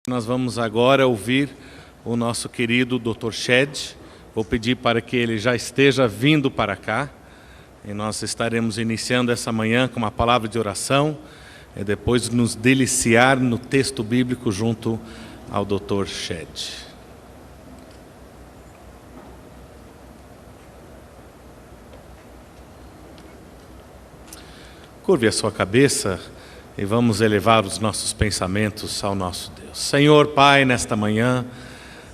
Nós vamos agora ouvir o nosso querido Dr. Shed. Vou pedir para que ele já esteja vindo para cá. E nós estaremos iniciando essa manhã com uma palavra de oração e depois nos deliciar no texto bíblico junto ao Dr. Shed. Curve a sua cabeça e vamos elevar os nossos pensamentos ao nosso Deus. Senhor Pai, nesta manhã,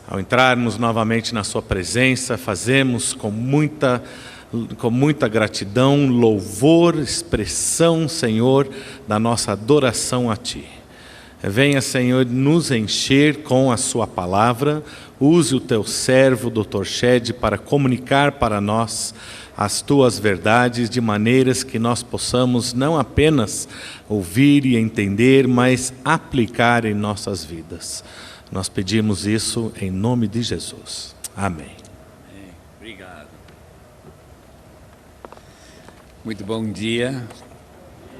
ao entrarmos novamente na sua presença, fazemos com muita gratidão, louvor, expressão, Senhor, da nossa adoração a Ti. Venha, Senhor, nos encher com a sua palavra. Use o Teu servo, Dr. Shed, para comunicar para nós as Tuas verdades, de maneiras que nós possamos não apenas ouvir e entender, mas aplicar em nossas vidas. Nós pedimos isso em nome de Jesus. Amém. Obrigado. Muito bom dia,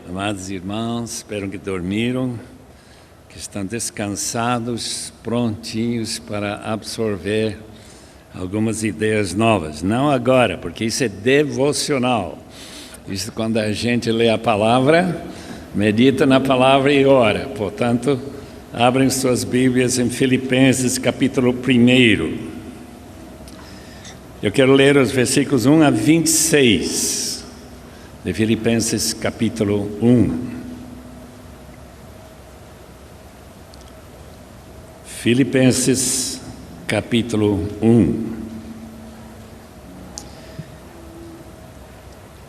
amados irmãos. Espero que dormiram, que estão descansados, prontinhos para absorver algumas ideias novas. Não agora, porque isso é devocional. Isso quando a gente lê a palavra, medita na palavra e ora. Portanto, abrem suas Bíblias em Filipenses capítulo 1. Eu quero ler os versículos 1 a 26 de Filipenses capítulo 1. Filipenses capítulo 1.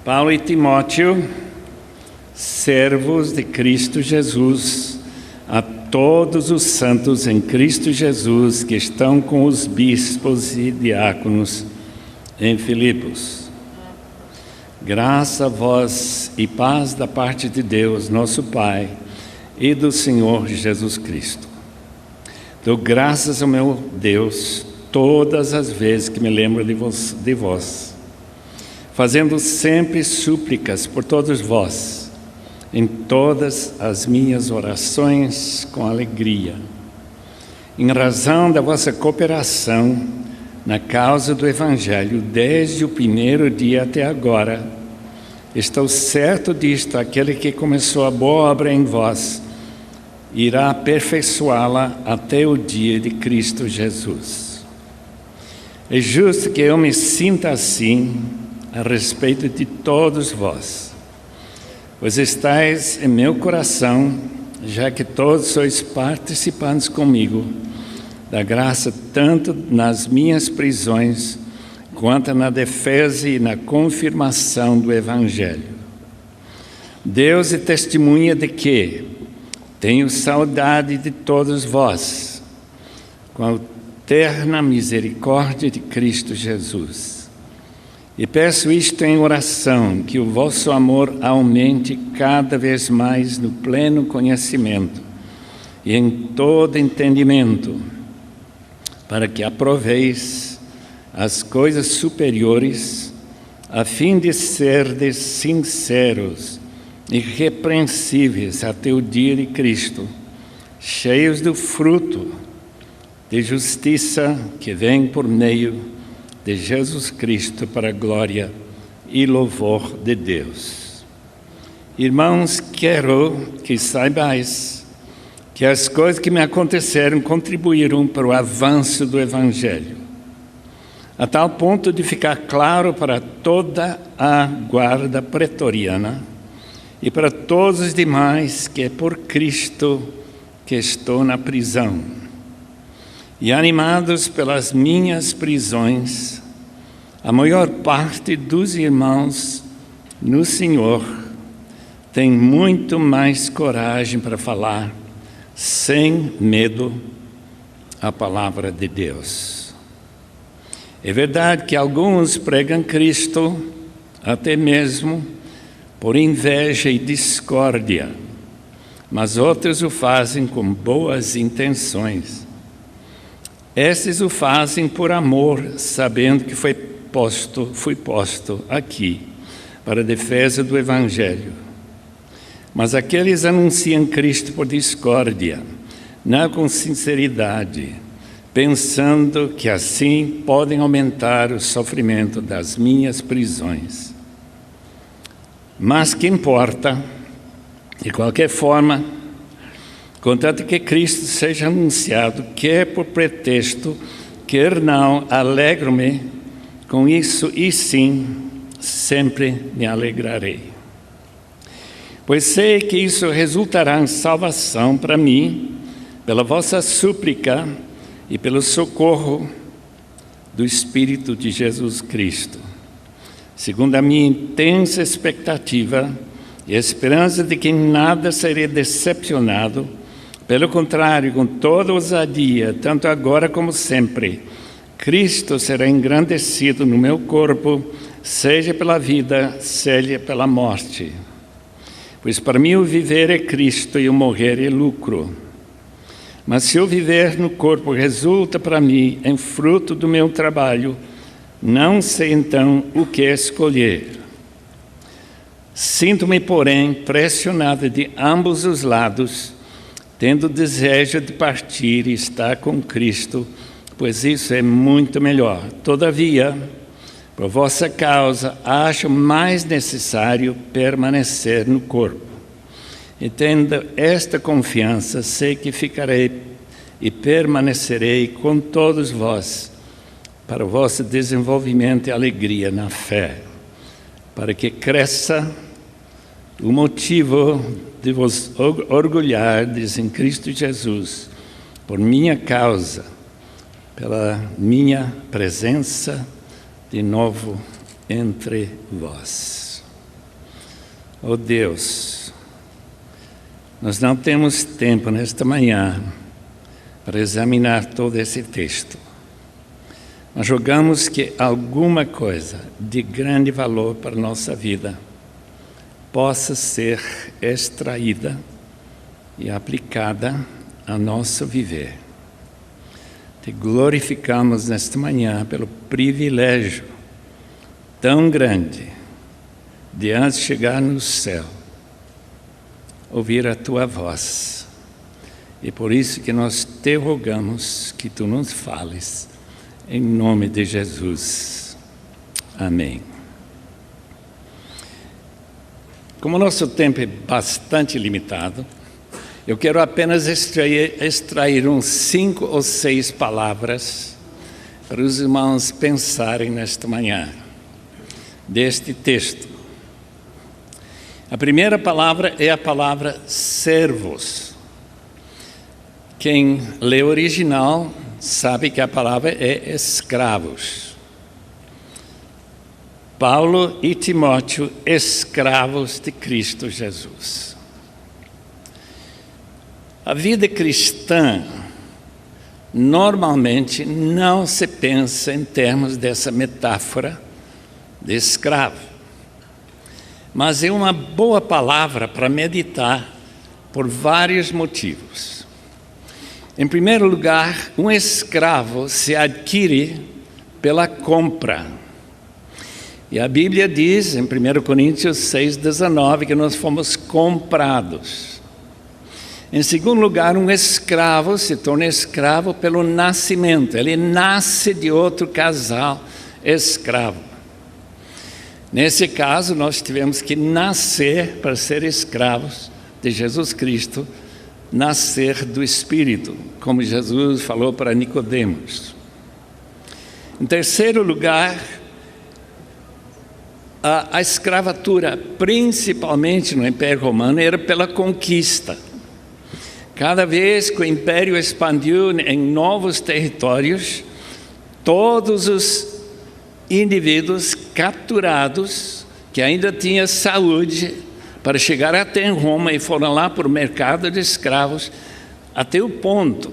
Paulo e Timóteo, servos de Cristo Jesus, a todos os santos em Cristo Jesus que estão com os bispos e diáconos em Filipos. Graça a vós e paz da parte de Deus, nosso Pai, e do Senhor Jesus Cristo. Dou graças ao meu Deus todas as vezes que me lembro de vós, fazendo sempre súplicas por todos vós, em todas as minhas orações com alegria, em razão da vossa cooperação na causa do Evangelho, desde o primeiro dia até agora. Estou certo disto: aquele que começou a boa obra em vós irá aperfeiçoá-la até o dia de Cristo Jesus. É justo que eu me sinta assim a respeito de todos vós, pois estáis em meu coração, já que todos sois participantes comigo da graça, tanto nas minhas prisões, quanto na defesa e na confirmação do Evangelho. Deus é testemunha de que tenho saudade de todos vós, com a eterna misericórdia de Cristo Jesus. E peço isto em oração, que o vosso amor aumente cada vez mais no pleno conhecimento e em todo entendimento, para que aproveis as coisas superiores, a fim de serdes sinceros, irrepreensíveis até o dia de Cristo, cheios do fruto de justiça que vem por meio de Jesus Cristo, para a glória e louvor de Deus. Irmãos, quero que saibais que as coisas que me aconteceram contribuíram para o avanço do Evangelho, a tal ponto de ficar claro para toda a guarda pretoriana e para todos os demais que é por Cristo que estou na prisão. E animados pelas minhas prisões, a maior parte dos irmãos no Senhor tem muito mais coragem para falar sem medo a palavra de Deus. É verdade que alguns pregam Cristo até mesmo por inveja e discórdia, mas outros o fazem com boas intenções. Esses o fazem por amor, sabendo que fui posto aqui para a defesa do Evangelho. Mas aqueles anunciam Cristo por discórdia, não com sinceridade, pensando que assim podem aumentar o sofrimento das minhas prisões. Mas que importa, de qualquer forma, contanto que Cristo seja anunciado, quer por pretexto, quer não, alegro-me com isso e sim, sempre me alegrarei. Pois sei que isso resultará em salvação para mim, pela vossa súplica e pelo socorro do Espírito de Jesus Cristo, segundo a minha intensa expectativa e a esperança de que em nada serei decepcionado. Pelo contrário, com toda ousadia, tanto agora como sempre, Cristo será engrandecido no meu corpo, seja pela vida, seja pela morte. Pois para mim o viver é Cristo e o morrer é lucro. Mas se o viver no corpo resulta para mim em fruto do meu trabalho, não sei então o que escolher. Sinto-me, porém, pressionado de ambos os lados, tendo desejo de partir e estar com Cristo, pois isso é muito melhor. Todavia, por vossa causa, acho mais necessário permanecer no corpo. E tendo esta confiança, sei que ficarei e permanecerei com todos vós, para o vosso desenvolvimento e alegria na fé, para que cresça o motivo de vos orgulhardes em Cristo Jesus, por minha causa, pela minha presença de novo entre vós. Oh Deus, nós não temos tempo nesta manhã para examinar todo esse texto, mas rogamos que alguma coisa de grande valor para a nossa vida possa ser extraída e aplicada ao nosso viver. Te glorificamos nesta manhã pelo privilégio tão grande de, antes de chegar no céu, ouvir a Tua voz. E por isso que nós te rogamos que Tu nos fales, em nome de Jesus. Amém. Como o nosso tempo é bastante limitado, eu quero apenas extrair uns 5 ou 6 palavras para os irmãos pensarem nesta manhã, deste texto. A primeira palavra é a palavra servos. Quem lê o original sabe que a palavra é escravos. Paulo e Timóteo, escravos de Cristo Jesus. A vida cristã normalmente não se pensa em termos dessa metáfora de escravo, mas é uma boa palavra para meditar por vários motivos. Em primeiro lugar, um escravo se adquire pela compra. E a Bíblia diz, em 1 Coríntios 6,19, que nós fomos comprados. Em segundo lugar, um escravo se torna escravo pelo nascimento. Ele nasce de outro casal escravo. Nesse caso, nós tivemos que nascer para ser escravos de Jesus Cristo, nascer do Espírito, como Jesus falou para Nicodemos. Em terceiro lugar, a escravatura, principalmente no Império Romano, era pela conquista. Cada vez que o Império expandiu em novos territórios, todos os indivíduos capturados, que ainda tinham saúde, para chegar até em Roma e foram lá para o mercado de escravos, até o ponto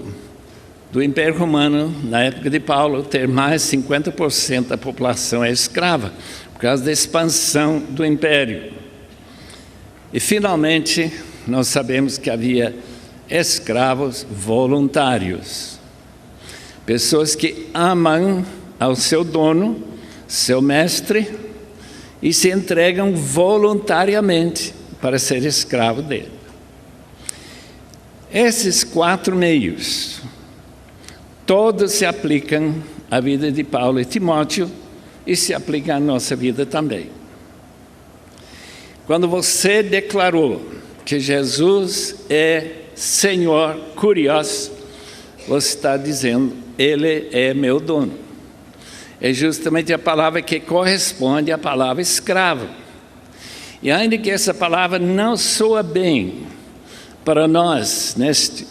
do Império Romano, na época de Paulo, ter mais de 50% da população escrava, por causa da expansão do Império. E, finalmente, nós sabemos que havia escravos voluntários, pessoas que amam ao seu dono, seu mestre, e se entregam voluntariamente para ser escravo dele. Esses 4 meios, todos se aplicam à vida de Paulo e Timóteo e se aplicam à nossa vida também. Quando você declarou que Jesus é Senhor, curioso, você está dizendo, Ele é meu dono. É justamente a palavra que corresponde à palavra escravo. E ainda que essa palavra não soa bem para nós, neste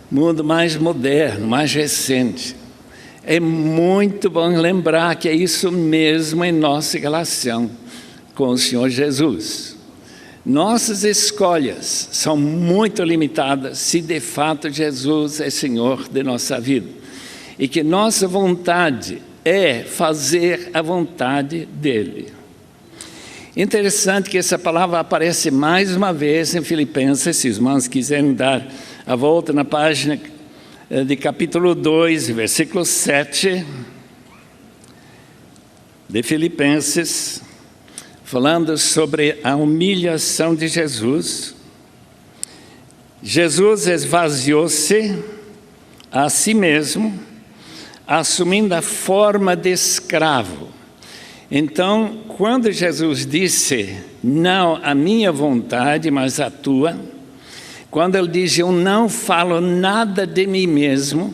mundo mais moderno, mais recente, é muito bom lembrar que é isso mesmo em nossa relação com o Senhor Jesus. Nossas escolhas são muito limitadas se de fato Jesus é Senhor de nossa vida. E que nossa vontade é fazer a vontade dEle. Interessante que essa palavra aparece mais uma vez em Filipenses. Se os irmãos quiserem dar a volta na página de capítulo 2, versículo 7 de Filipenses, falando sobre a humilhação de Jesus. Jesus esvaziou-se a si mesmo, assumindo a forma de escravo. Então, quando Jesus disse, não a minha vontade, mas a tua, quando ele diz, eu não falo nada de mim mesmo,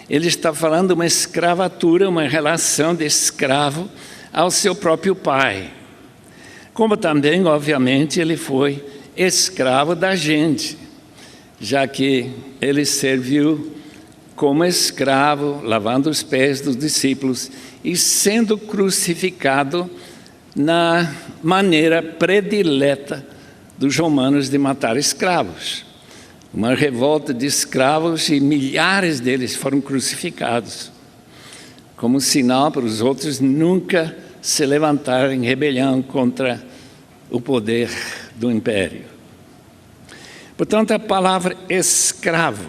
ele está falando de uma escravatura, uma relação de escravo ao seu próprio pai. Como também, obviamente, ele foi escravo da gente, já que ele serviu como escravo, lavando os pés dos discípulos e sendo crucificado na maneira predileta dos romanos de matar escravos. Uma revolta de escravos e milhares deles foram crucificados, como sinal para os outros nunca se levantarem em rebelião contra o poder do império. Portanto, a palavra escravo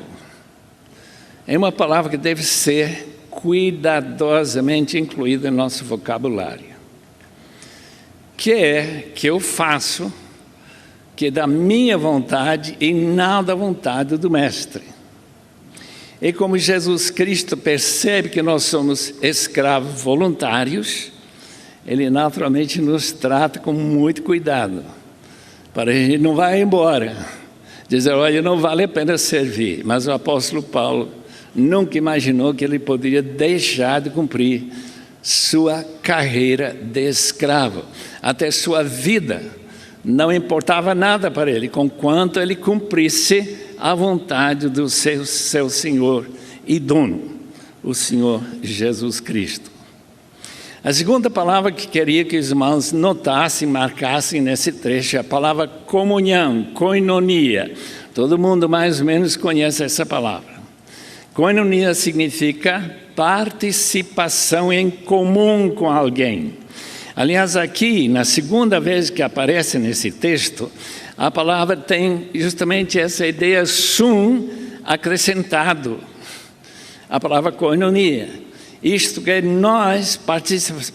é uma palavra que deve ser cuidadosamente incluída no nosso vocabulário. Que é que eu faço que é da minha vontade e não da vontade do Mestre. E como Jesus Cristo percebe que nós somos escravos voluntários, Ele naturalmente nos trata com muito cuidado, para a gente não vai embora, dizer, olha, não vale a pena servir. Mas o apóstolo Paulo nunca imaginou que ele poderia deixar de cumprir sua carreira de escravo. Até sua vida não importava nada para ele, conquanto ele cumprisse a vontade do seu Senhor e dono, o Senhor Jesus Cristo. A segunda palavra que queria que os irmãos notassem, marcassem nesse trecho é a palavra comunhão, koinonia. Todo mundo mais ou menos conhece essa palavra. Koinonia significa participação em comum com alguém. Aliás, aqui, na segunda vez que aparece nesse texto, a palavra tem justamente essa ideia sum acrescentado. A palavra koinonia. Isto que nós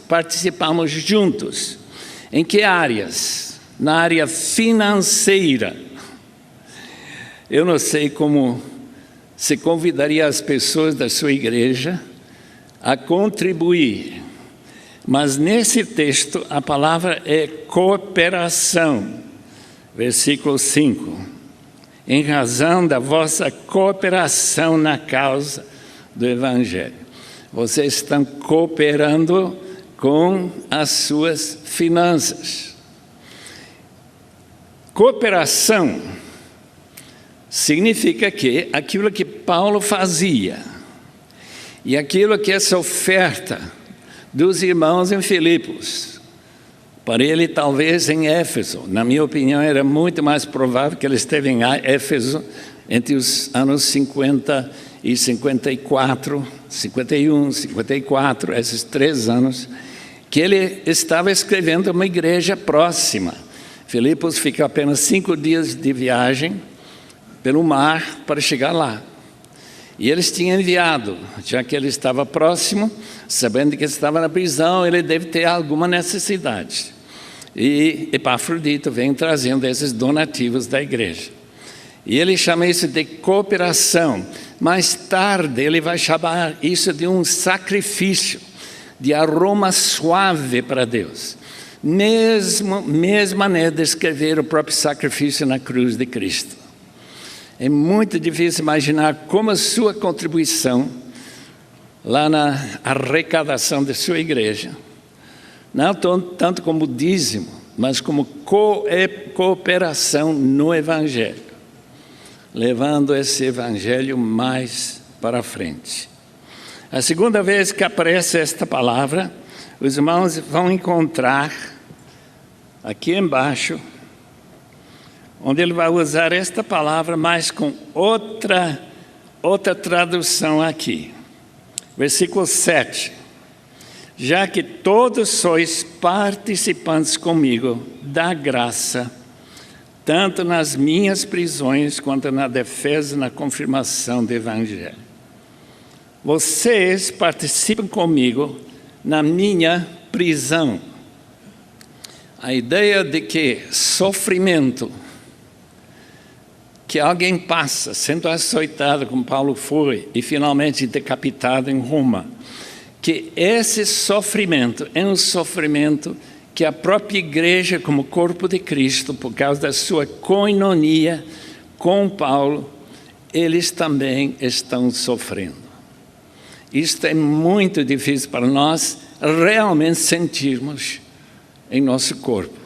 participamos juntos. Em que áreas? Na área financeira. Eu não sei como se convidaria as pessoas da sua igreja a contribuir, mas nesse texto a palavra é cooperação. Versículo 5. Em razão da vossa cooperação na causa do Evangelho. Vocês estão cooperando com as suas finanças. Cooperação significa que aquilo que Paulo fazia e aquilo que essa oferta dos irmãos em Filipos, para ele talvez em Éfeso, na minha opinião era muito mais provável que ele esteve em Éfeso entre os anos 50 e 54, 51, 54, esses 3 anos, que ele estava escrevendo uma igreja próxima. Filipos fica apenas 5 dias de viagem pelo mar para chegar lá. E eles tinham enviado, já que ele estava próximo, sabendo que estava na prisão, ele deve ter alguma necessidade. E Epafrodito vem trazendo esses donativos da igreja. E ele chama isso de cooperação. Mais tarde, ele vai chamar isso de um sacrifício, de aroma suave para Deus. Mesma maneira de descrever o próprio sacrifício na cruz de Cristo. É muito difícil imaginar como a sua contribuição lá na arrecadação da sua igreja, não tanto como dízimo, mas como cooperação no Evangelho, levando esse Evangelho mais para frente. A segunda vez que aparece esta palavra, os irmãos vão encontrar aqui embaixo, onde ele vai usar esta palavra, mas com outra tradução aqui. Versículo 7. Já que todos sois participantes comigo da graça, tanto nas minhas prisões quanto na defesa e na confirmação do Evangelho. Vocês participam comigo na minha prisão. A ideia de que sofrimento que alguém passa sendo açoitado como Paulo foi e finalmente decapitado em Roma, que esse sofrimento é um sofrimento que a própria igreja, como corpo de Cristo, por causa da sua koinonia com Paulo, eles também estão sofrendo. Isto é muito difícil para nós realmente sentirmos em nosso corpo.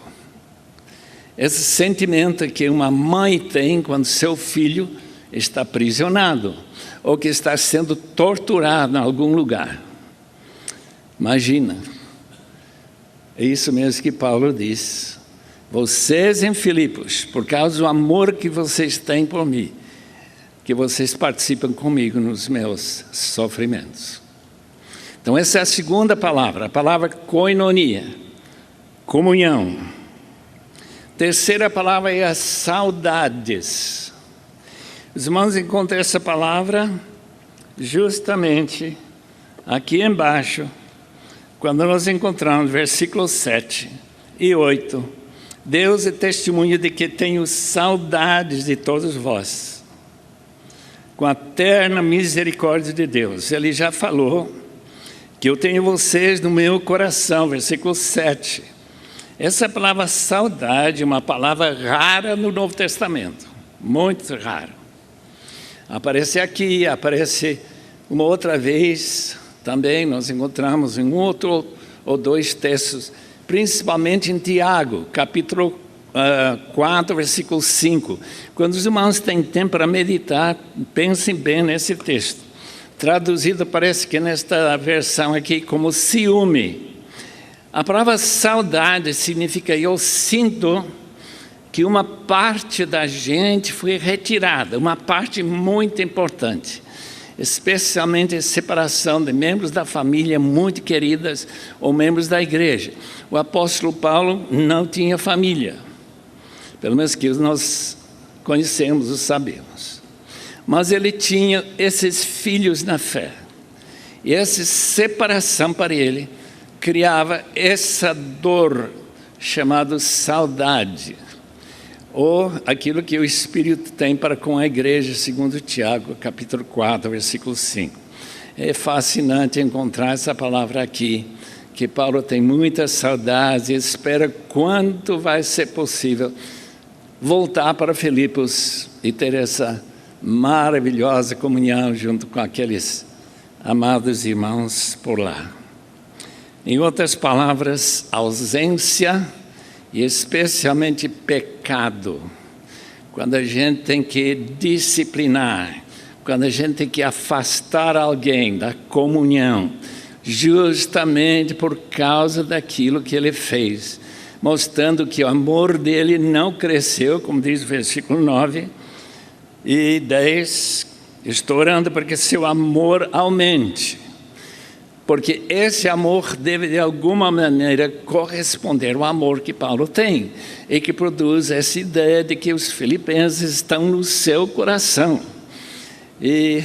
Esse sentimento que uma mãe tem quando seu filho está aprisionado ou que está sendo torturado em algum lugar. Imagina, é isso mesmo que Paulo diz. Vocês em Filipos, por causa do amor que vocês têm por mim, que vocês participam comigo nos meus sofrimentos. Então essa é a segunda palavra, a palavra koinonia, comunhão. Terceira palavra é as saudades. Os irmãos encontram essa palavra justamente aqui embaixo, quando nós encontramos versículos 7 e 8. Deus é testemunho de que tenho saudades de todos vós, com a eterna misericórdia de Deus. Ele já falou que eu tenho vocês no meu coração, versículo 7. Essa palavra saudade é uma palavra rara no Novo Testamento, muito rara. Aparece aqui, aparece uma outra vez, também nós encontramos em outro ou dois textos, principalmente em Tiago, capítulo 4, versículo 5. Quando os irmãos têm tempo para meditar, pensem bem nesse texto. Traduzido parece que nesta versão aqui como ciúme. A palavra saudade significa eu sinto que uma parte da gente foi retirada, uma parte muito importante, especialmente a separação de membros da família muito queridas ou membros da igreja. O apóstolo Paulo não tinha família, pelo menos que nós conhecemos e sabemos. Mas ele tinha esses filhos na fé. E essa separação para ele criava essa dor chamada saudade, ou aquilo que o Espírito tem para com a igreja, segundo Tiago, capítulo 4, versículo 5. É fascinante encontrar essa palavra aqui, que Paulo tem muitas saudades e espera quanto vai ser possível voltar para Filipos e ter essa maravilhosa comunhão junto com aqueles amados irmãos por lá. Em outras palavras, ausência e especialmente pecado. Quando a gente tem que disciplinar, quando a gente tem que afastar alguém da comunhão, justamente por causa daquilo que ele fez, mostrando que o amor dele não cresceu, como diz o versículo 9 e 10, estou orando para que seu amor aumente, porque esse amor deve de alguma maneira corresponder ao amor que Paulo tem, e que produz essa ideia de que os filipenses estão no seu coração, e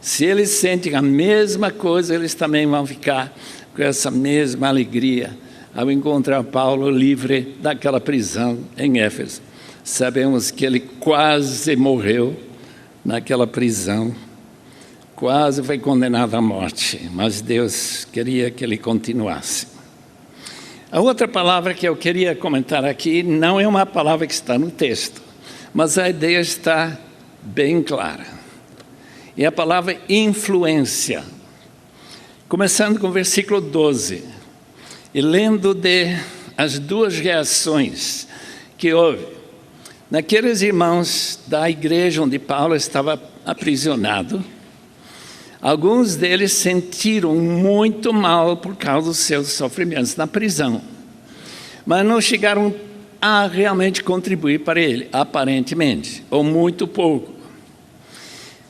se eles sentem a mesma coisa, eles também vão ficar com essa mesma alegria ao encontrar Paulo livre daquela prisão em Éfeso. Sabemos que ele quase morreu naquela prisão, quase foi condenado à morte, mas Deus queria que ele continuasse. A outra palavra que eu queria comentar aqui não é uma palavra que está no texto, mas a ideia está bem clara. É a palavra influência. Começando com o versículo 12, e lendo as duas reações que houve naqueles irmãos da igreja onde Paulo estava aprisionado. Alguns deles sentiram muito mal por causa dos seus sofrimentos na prisão, mas não chegaram a realmente contribuir para ele, aparentemente, ou muito pouco.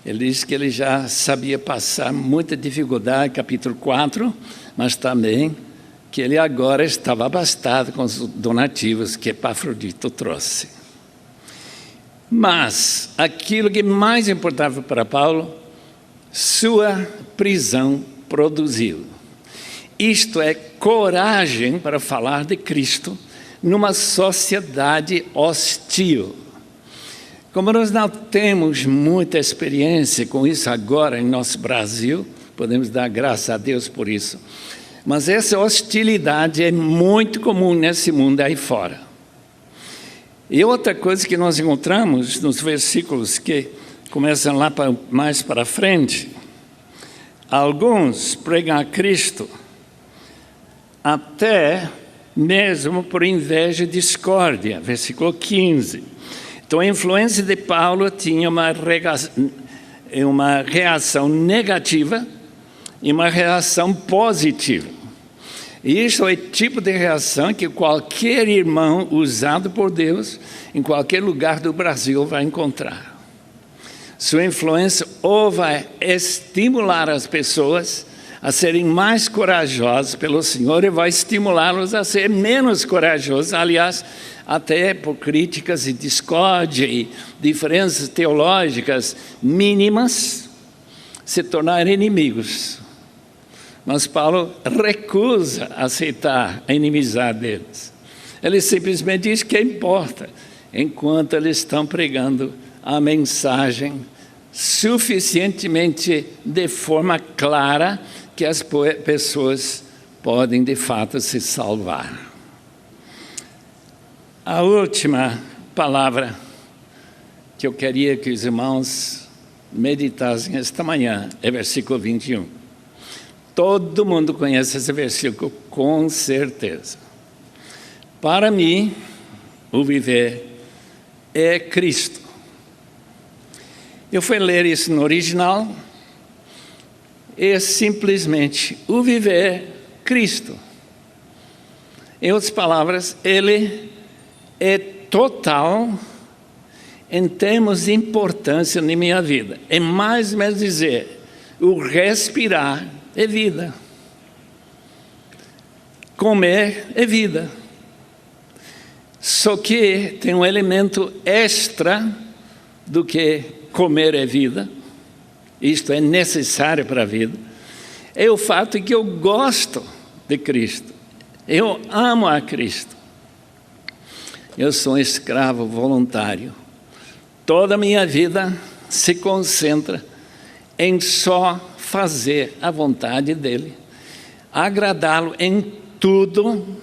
Ele diz que ele já sabia passar muita dificuldade, capítulo 4, mas também que ele agora estava abastado com os donativos que Epafrodito trouxe. Mas aquilo que mais importava para Paulo, sua prisão produziu. Isto é coragem para falar de Cristo numa sociedade hostil. Como nós não temos muita experiência com isso agora em nosso Brasil, podemos dar graças a Deus por isso, mas essa hostilidade é muito comum nesse mundo aí fora. E outra coisa que nós encontramos nos versículos que começam lá mais para frente, alguns pregam a Cristo até mesmo por inveja e discórdia, versículo 15. Então a influência de Paulo tinha uma reação negativa e uma reação positiva. E isso é o tipo de reação que qualquer irmão usado por Deus, em qualquer lugar do Brasil, vai encontrar. Sua influência ou vai estimular as pessoas a serem mais corajosas pelo Senhor e vai estimulá-los a ser menos corajosos, aliás, até por críticas e discórdia e diferenças teológicas mínimas, se tornarem inimigos. Mas Paulo recusa aceitar a inimizade deles. Ele simplesmente diz que importa, enquanto eles estão pregando a mensagem suficientemente de forma clara que as pessoas podem de fato se salvar. A última palavra que eu queria que os irmãos meditassem esta manhã é versículo 21. Todo mundo conhece esse versículo, com certeza. Para mim, o viver é Cristo. Eu fui ler isso no original, é simplesmente o viver Cristo. Em outras palavras, ele é total em termos de importância na minha vida. É mais ou menos dizer, o respirar é vida. Comer é vida. Só que tem um elemento extra do que comer é vida. Isto é necessário para a vida. É o fato de que eu gosto de Cristo. Eu amo a Cristo. Eu sou um escravo voluntário. Toda a minha vida se concentra em só fazer a vontade dele, agradá-lo em tudo,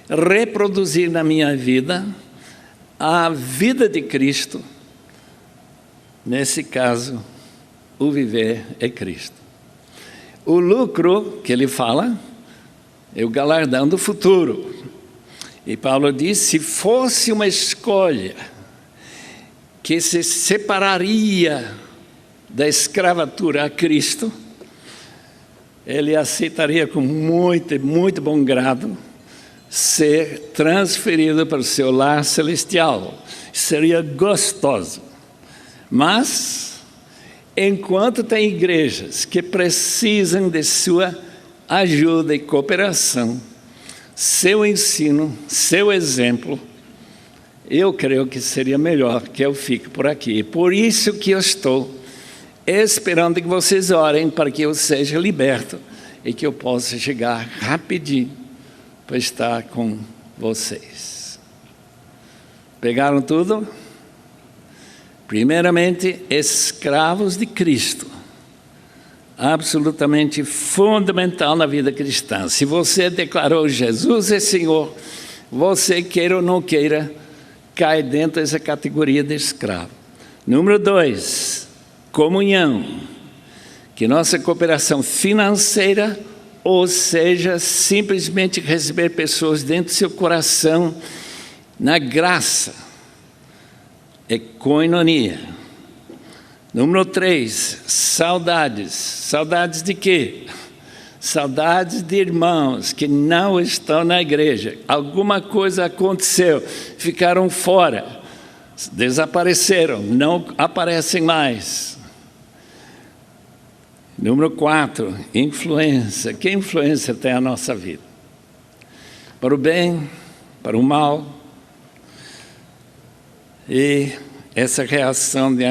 reproduzir na minha vida a vida de Cristo. Nesse caso, o viver é Cristo. O lucro que ele fala é o galardão do futuro. E Paulo diz, se fosse uma escolha que se separaria da escravatura a Cristo, ele aceitaria com muito bom grado ser transferido para o seu lar celestial. Seria gostoso. Mas, enquanto tem igrejas que precisam de sua ajuda e cooperação, seu ensino, seu exemplo, eu creio que seria melhor que eu fique por aqui. Por isso que eu estou esperando que vocês orem para que eu seja liberto e que eu possa chegar rapidinho para estar com vocês. Pegaram tudo? Primeiramente, escravos de Cristo. Absolutamente fundamental na vida cristã. Se você declarou Jesus é Senhor, você queira ou não queira, cai dentro dessa categoria de escravo. Número 2, comunhão. Que nossa cooperação financeira, ou seja, simplesmente receber pessoas dentro do seu coração, na graça, é koinonia. Número 3, saudades. Saudades de quê? Saudades de irmãos que não estão na igreja. Alguma coisa aconteceu, ficaram fora, desapareceram, não aparecem mais. Número 4, influência. Que influência tem a nossa vida? Para o bem, para o mal. E essa reação de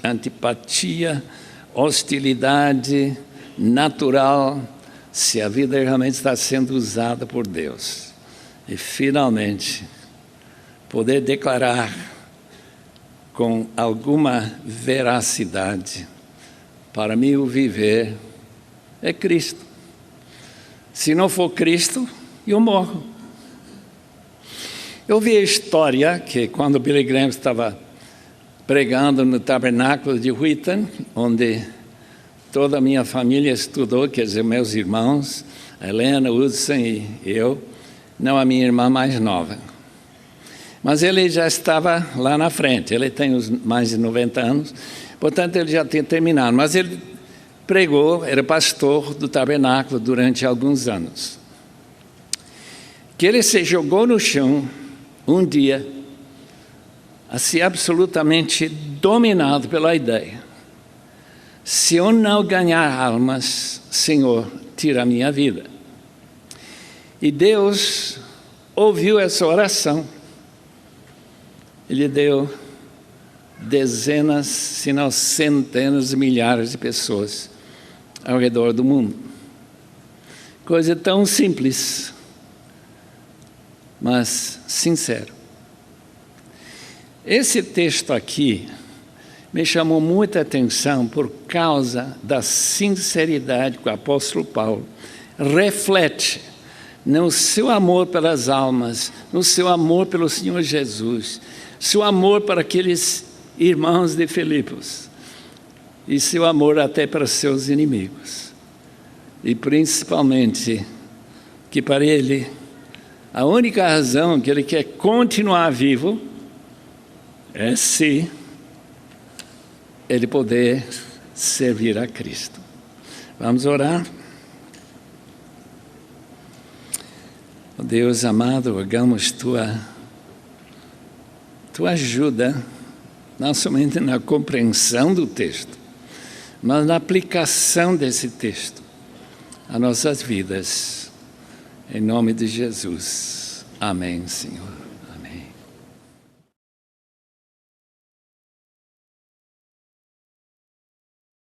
antipatia, hostilidade natural, se a vida realmente está sendo usada por Deus. E, finalmente, poder declarar com alguma veracidade: para mim o viver é Cristo. Se não for Cristo, eu morro. Eu vi a história que quando Billy Graham estava pregando no tabernáculo de Wheaton, onde toda a minha família estudou, quer dizer, meus irmãos, a Helena, o Hudson e eu, não a minha irmã mais nova. Mas ele já estava lá na frente, ele tem mais de 90 anos, portanto ele já tinha terminado. Mas ele pregou, era pastor do tabernáculo durante alguns anos. Que ele se jogou no chão um dia, assim absolutamente dominado pela ideia: se eu não ganhar almas, Senhor, tira a minha vida. E Deus ouviu essa oração. Ele deu dezenas, se não centenas de milhares de pessoas ao redor do mundo. Coisa tão simples, mas sincero. Esse texto aqui me chamou muita atenção por causa da sinceridade que o apóstolo Paulo reflete no seu amor pelas almas, no seu amor pelo Senhor Jesus, seu amor para aqueles irmãos de Filipos e seu amor até para seus inimigos. E principalmente que para ele a única razão que ele quer continuar vivo é se ele poder servir a Cristo. Vamos orar? Oh Deus amado, rogamos tua ajuda, não somente na compreensão do texto, mas na aplicação desse texto às nossas vidas. Em nome de Jesus. Amém, Senhor.